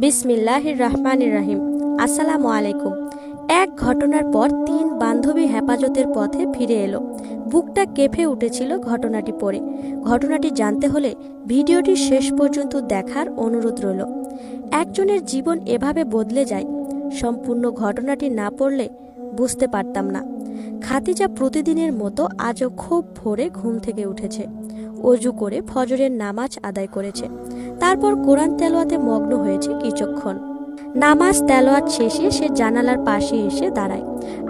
বিসমিল্লাহির রহমানির রহিম। আসসালামু আলাইকুম। এক ঘটনার পর ৩ বান্ধবী হেফাজতের পথে ফিরে এলো। বুকটা কেঁপে উঠেছিল ঘটনাটি পড়ে। ঘটনাটি জানতে হলে ভিডিওটি শেষ পর্যন্ত দেখার অনুরোধ রইল। একজনের জীবন এভাবে বদলে যায়, সম্পূর্ণ ঘটনাটি না পড়লে বুঝতে পারতাম না। খাদিজা প্রতিদিনের মতো আজও খুব ভোরে ঘুম থেকে উঠেছে, অজু করে ফজরের নামাজ আদায় করেছে। তারপর কোরআন তেলাওয়াতে মগ্ন হয়েছে কিছুক্ষণ। নামাজ তেলাওয়াত শেষে সে জানালার পাশে এসে দাঁড়ায়।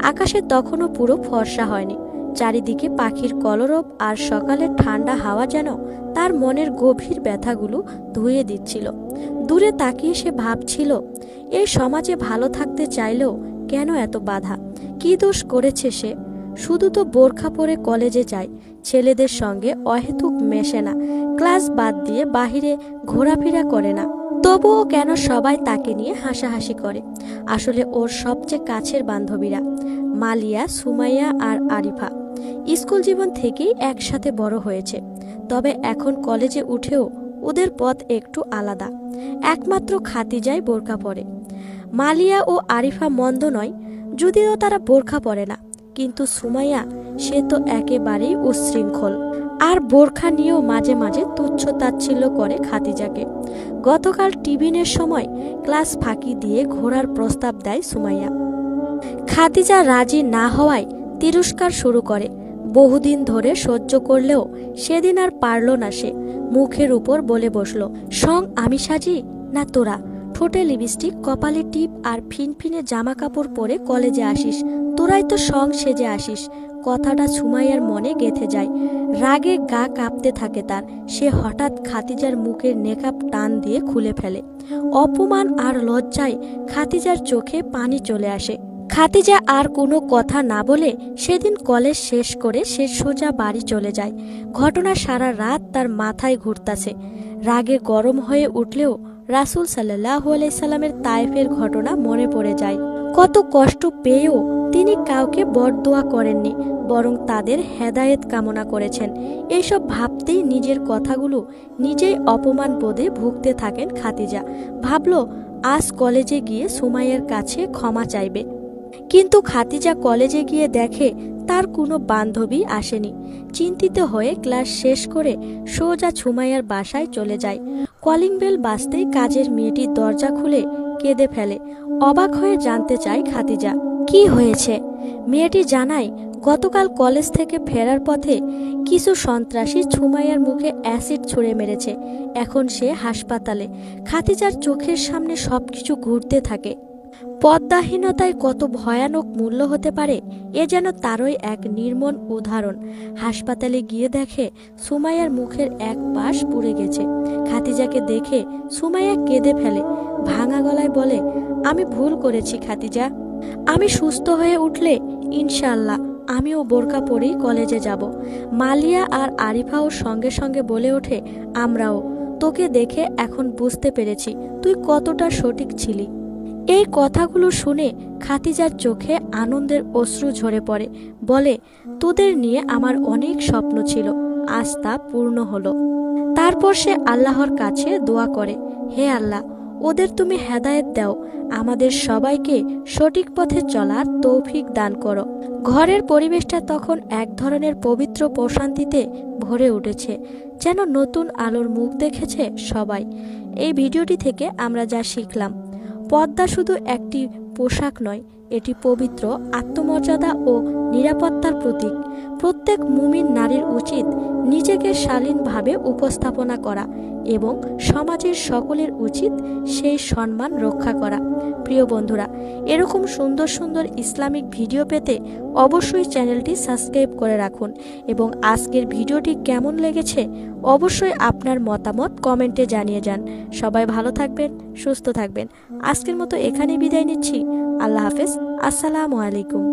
আকাশে তখনও পুরো ফর্সা হয়নি, চারিদিকে পাখির কলরব আর সকালের ঠান্ডা হাওয়া যেন তার মনের গভীর ব্যথাগুলো ধুয়ে দিচ্ছিল। দূরে তাকিয়ে সে ভাবছিল, এই সমাজে ভালো থাকতে চাইলেও কেন এত বাধা? কি দোষ করেছে সে? শুধু তো বোরখা পরে কলেজে যায়, ছেলেদের সঙ্গে অহেতুক মেশে না, ক্লাস বাদ দিয়ে বাহিরে ঘোরাফেরা করে না, তবুও কেন সবাই তাকে নিয়ে হাসাহাসি করে? আসলে ওর সবচেয়ে কাছের বান্ধবীরা মালিয়া, সুমাইয়া আর আরিফা স্কুল জীবন থেকেই একসাথে বড় হয়েছে। তবে এখন কলেজে উঠেও ওদের পথ একটু আলাদা। একমাত্র খাদিজাই বোরখা পরে। মালিয়া ও আরিফা মন্দ নয়, যদিও তারা বোরখা পরে না, কিন্তু সুমাইয়া সে তো একেবারেই উচ্ছৃঙ্খল, আর বোরখা নিয়েও মাঝে মাঝে তুচ্ছ তাচ্ছিল্য করে খাদিজাকে। গতকাল টিফিনের সময় ক্লাস ফাঁকি দিয়ে ঘোরার প্রস্তাব দেয় সুমাইয়া। খাদিজা রাজি না হওয়ায় তিরস্কার শুরু করে। বহুদিন ধরে সহ্য করলেও সেদিন আর পারল না সে। মুখের উপর বলে বসল, সং আমি সাজি না তোরা? ঠোঁটে লিপস্টিক, কপালে টিপ আর ফিনফিনে জামা কাপড় পরে কলেজে আসিস, তোরাই তো সং সেজে আসিস। কথাটা সুমাইয়ার মনে গেঁথে যায়। রাগে গা কাঁপতে থাকে তার। সে হঠাৎ খাদিজার মুখের নেকাব টান দিয়ে খুলে ফেলে। অপমান আর লজ্জায় খাদিজার চোখে পানি চলে আসে। খাদিজা আর কোনো কথা না বলে সেদিন কলেজ শেষ করে সে সোজা বাড়ি চলে যায়। ঘটনা সারা রাত তার মাথায় ঘুরতাছে। রাগে গরম হয়ে উঠলেও রাসূল সাল্লাল্লাহু আলাইহি সাল্লামের তায়েফের ঘটনা মনে পড়ে যায়। কত কষ্ট পেয়েও তিনি কাউকে বরদোয়া করেননি, বরং তাদের হেদায়েত কামনা করেছেন। এইসব ভাবতেই নিজের কথাগুলো নিজেই অপমান বোধে ভুগতে থাকেন খাদিজা। ভাবল আজ কলেজে গিয়ে সুমাইয়ার কাছে ক্ষমা চাইবে। কিন্তু খাদিজা কলেজে গিয়ে দেখে তার কোনো বান্ধবী আসেনি। চিন্তিত হয়ে ক্লাস শেষ করে সোজা সুমাইয়ার বাসায় চলে যায়। কলিং বেল বাজতেই কাজের মেয়েটি দরজা খুলে কেঁদে ফেলে। অবাক হয়ে জানতে চায় খাদিজা, কি হয়েছে? মেয়েটি জানায়, গতকাল কলেজ থেকে ফেরার পথে কিছু সন্ত্রাসী সুমাইয়ার মুখে অ্যাসিড ছুঁড়ে মেরেছে। এখন সে হাসপাতালে। খাদিজার চোখের সামনে সবকিছু ঘুরতে থাকে। পদ্মাহীনতায় কত ভয়ানক মূল্য হতে পারে এ যেন তারই এক নির্মম উদাহরণ। হাসপাতালে গিয়ে দেখে সুমাইয়ার মুখের এক পাশ পুড়ে গেছে। খাদিজাকে দেখে সুমাইয়া কেঁদে ফেলে। ভাঙা গলায় বলে, আমি ভুল করেছি খাদিজা। আমি সুস্থ হয়ে উঠলে ইনশাআল্লাহ আমিও বোরকা পরেই কলেজে যাব। মালিয়া আর আরিফাও সঙ্গে সঙ্গে বলে ওঠে, আমরাও। তোকে দেখে এখন বুঝতে পেরেছি তুই কতটা সঠিক ছিলি। এই কথাগুলো শুনে খাদিজার চোখে আনন্দের অশ্রু ঝরে পড়ে। বলে, তোদের নিয়ে আমার অনেক স্বপ্ন ছিল, আজ তা পূর্ণ হলো। তারপর সে আল্লাহর কাছে দোয়া করে, হে আল্লাহ, ওদের তুমি হেদায়েত দাও, আমাদের সবাইকে সঠিক পথে চলার তৌফিক দান করো। ঘরের পরিবেশটা তখন এক ধরনের পবিত্র প্রশান্তিতে ভরে উঠেছে, যেন নতুন আলোর মুখ দেখেছে সবাই। এই ভিডিওটি থেকে আমরা যা শিখলাম, পর্দা শুধু একটি পোশাক নয়, এটি পবিত্র আত্মমর্যাদা ও নিরাপত্তার প্রতীক। প্রত্যেক মুমিন নারীর উচিত নিজেকে শালীনভাবে উপস্থাপনা করা এবং সমাজের সকলের উচিত সেই সম্মান রক্ষা করা। প্রিয় বন্ধুরা, এরকম সুন্দর সুন্দর ইসলামিক ভিডিও পেতে অবশ্যই চ্যানেলটি সাবস্ক্রাইব করে রাখুন এবং আজকের ভিডিওটি কেমন লেগেছে অবশ্যই আপনার মতামত কমেন্টে জানিয়ে যান। সবাই ভালো থাকবেন, সুস্থ থাকবেন। আজকের মতো এখানেই বিদায় নিচ্ছি। আল্লাহ হাফেজ। আসসালামু আলাইকুম।